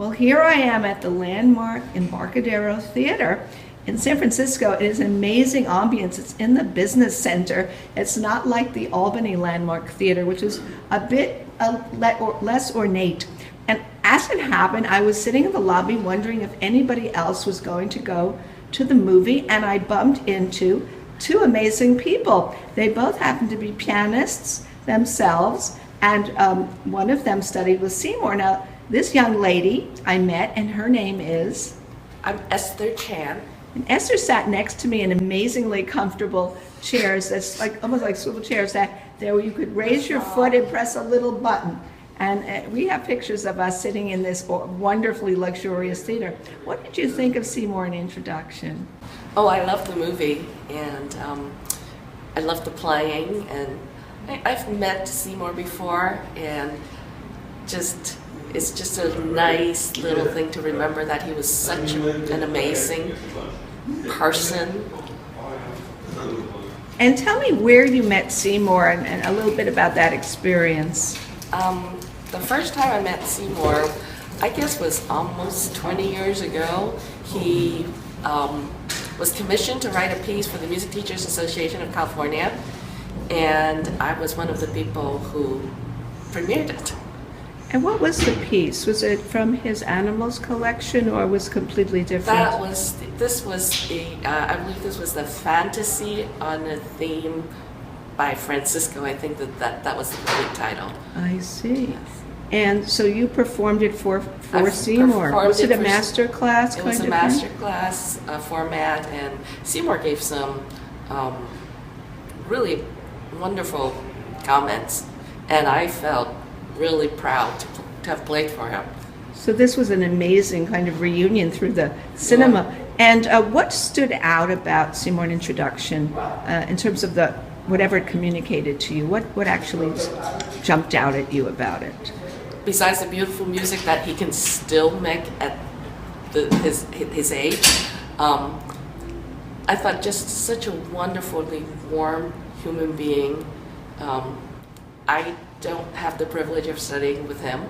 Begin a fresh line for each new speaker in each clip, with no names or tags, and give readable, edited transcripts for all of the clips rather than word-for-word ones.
Well, here I am at the landmark Embarcadero Theater in San Francisco. It is an amazing ambience. It's in the business center. It's not like the Albany Landmark Theater, which is a bit less ornate. And as it happened, I was sitting in the lobby wondering if anybody else was going to go to the movie, and I bumped into two amazing people. They both happen to be pianists themselves, and one of them studied with Seymour. Now, this young lady I met, and her name is?
I'm Esther Chan.
And Esther sat next to me in amazingly comfortable chairs that's like almost like swivel chairs that where you could raise your foot and press a little button. And we have pictures of us sitting in this wonderfully luxurious theater. What did you think of Seymour in Introduction?
Oh, I love the movie, and I love the playing, and I've met Seymour before, and it's just a nice little thing to remember that he was such an amazing person.
And tell me where you met Seymour and a little bit about that experience.
The first time I met Seymour, I guess was almost 20 years ago. He was commissioned to write a piece for the Music Teachers Association of California, and I was one of the people who premiered it.
And what was the piece? Was it from his animals collection, or was it completely different?
I believe this was the fantasy on a theme by Francisco. I think that was the complete title.
I see. Yes. And so you performed it for Seymour. Was it a master class?
It was a master class format, and Seymour gave some really wonderful comments, and I felt really proud to have played for him.
So this was an amazing kind of reunion through the cinema. Yeah. And what stood out about Seymour in Introduction in terms of whatever it communicated to you? What actually jumped out at you about it?
Besides the beautiful music that he can still make at his age, I thought just such a wonderfully warm human being. I don't have the privilege of studying with him,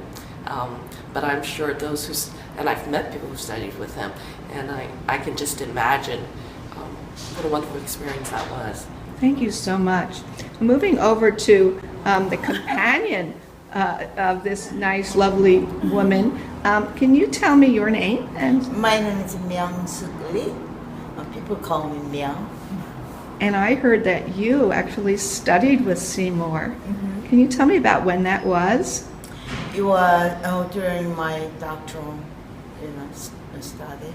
but I'm sure and I've met people who studied with him, and I can just imagine what a wonderful experience that was.
Thank you so much. Moving over to the companion of this nice, lovely woman, can you tell me your name?
My name is Myung. People call me Myung.
And I heard that you actually studied with Seymour. Mm-hmm. Can you tell me about when that was?
It was during my doctoral study.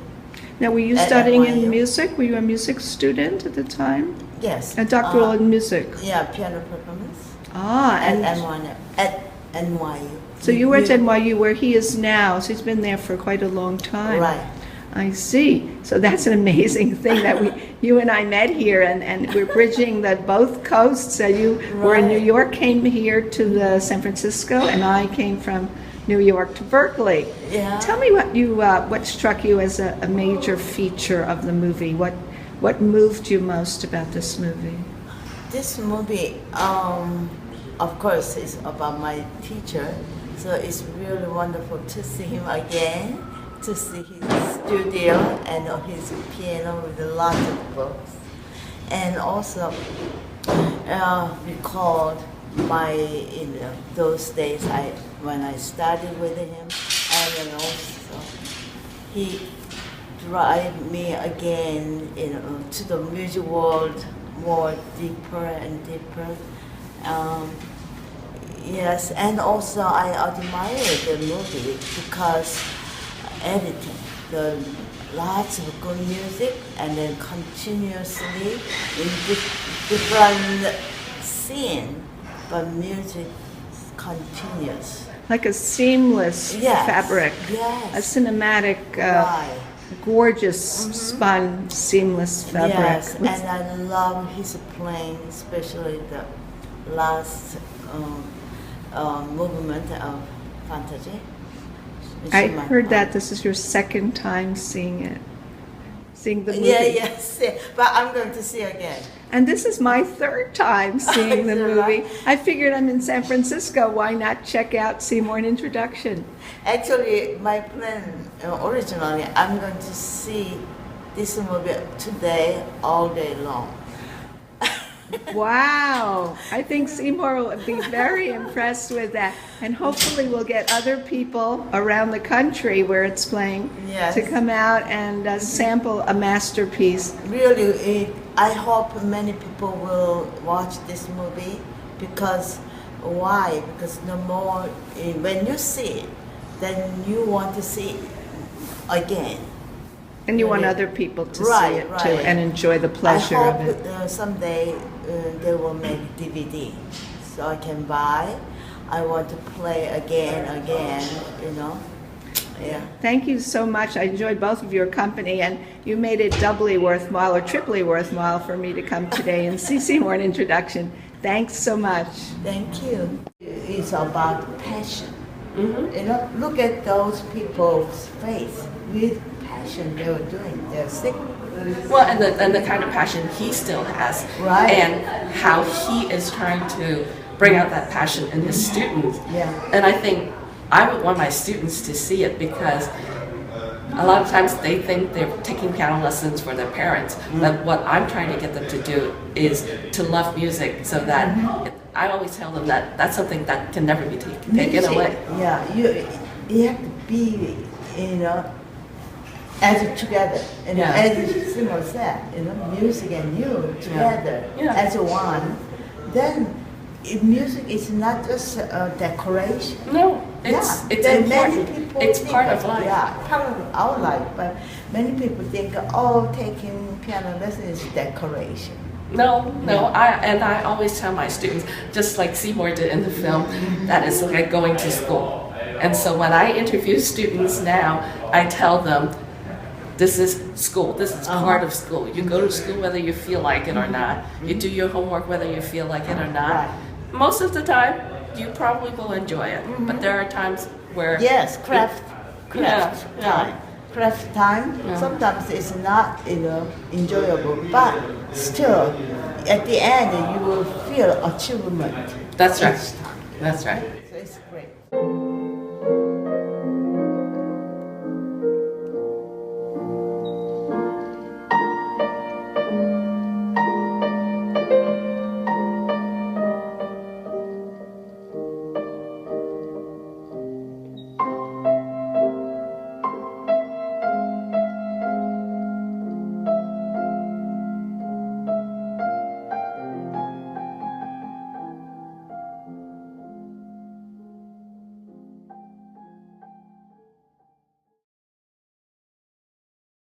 Now, were you studying in music? Were you a music student at the time?
Yes.
A doctoral in music?
Yeah, piano performance. At NYU.
So you were at NYU, where he is now. So he's been there for quite a long time.
Right.
I see. So that's an amazing thing that you and I met here, and we're bridging both coasts. So you were in New York, came here to the San Francisco, and I came from New York to Berkeley.
Yeah.
Tell me what struck you as a major feature of the movie. What moved you most about this movie?
This movie, of course, is about my teacher. So it's really wonderful to see him again, to see his studio and his piano with a lot of books. And also recalled those days when I studied with him, and then also he drive me again to the music world more deeper and deeper. Yes, and also I admire the movie because editing, lots of good music, and then continuously in different scene, but music continuous.
Like a seamless fabric, a cinematic, gorgeous spun seamless fabric.
Yes, and I love his playing, especially the last movement of Fantasy.
I heard that this is your second time seeing it, seeing the movie.
Yes, but I'm going to see again.
And this is my third time seeing the
Is that
movie.
right?
I figured I'm in San Francisco. Why not check out Seymour and Introduction?
Actually, my plan originally, I'm going to see this movie today all day long.
Wow. I think Seymour will be very impressed with that. And hopefully we'll get other people around the country where it's playing
Yes.
to come out and sample a masterpiece.
Really, I hope many people will watch this movie because why? Because the more when you see it, then you want to see it again.
And you want
Yeah.
other people to
Right,
see it too
right.
and enjoy the pleasure
I hope
of it.
Someday they will make DVD, so I can buy. I want to play again, you know. Yeah.
Thank you so much. I enjoyed both of your company, and you made it doubly worthwhile or triply worthwhile for me to come today and see Seymour in Introduction. Thanks so much.
Thank you. It's about passion. You know, look at those people's face with passion they were doing. They're sick.
Well, and the kind of passion he still has,
Right.
and how he is trying to bring out that passion in his students.
Yeah.
And I think I would want my students to see it because a lot of times they think they're taking piano lessons for their parents, but what I'm trying to get them to do is to love music, so that I always tell them that that's something that can never be taken
Music,
away.
yeah, you have to be, you know, as together. And
Yeah.
as Seymour said, you know, music and you together
Yeah.
as one. Then music is not just a decoration.
No, it's
then many
important.
people
It's
think
part of life.
Yeah, part of our life. But many people think, oh, taking piano lesson is decoration.
No, I always tell my students, just like Seymour did in the film, that it's like going to school. And so when I interview students now, I tell them, this is school. This is part of school. You go to school whether you feel like it or not. You do your homework whether you feel like it or not.
Right.
Most of the time, you probably will enjoy it. But there are times where
Yes, craft
Yeah.
time. Craft time.
Yeah.
Sometimes it's not, you know, enjoyable, but still, at the end you will feel achievement.
That's right.
each time.
That's right.
So it's great.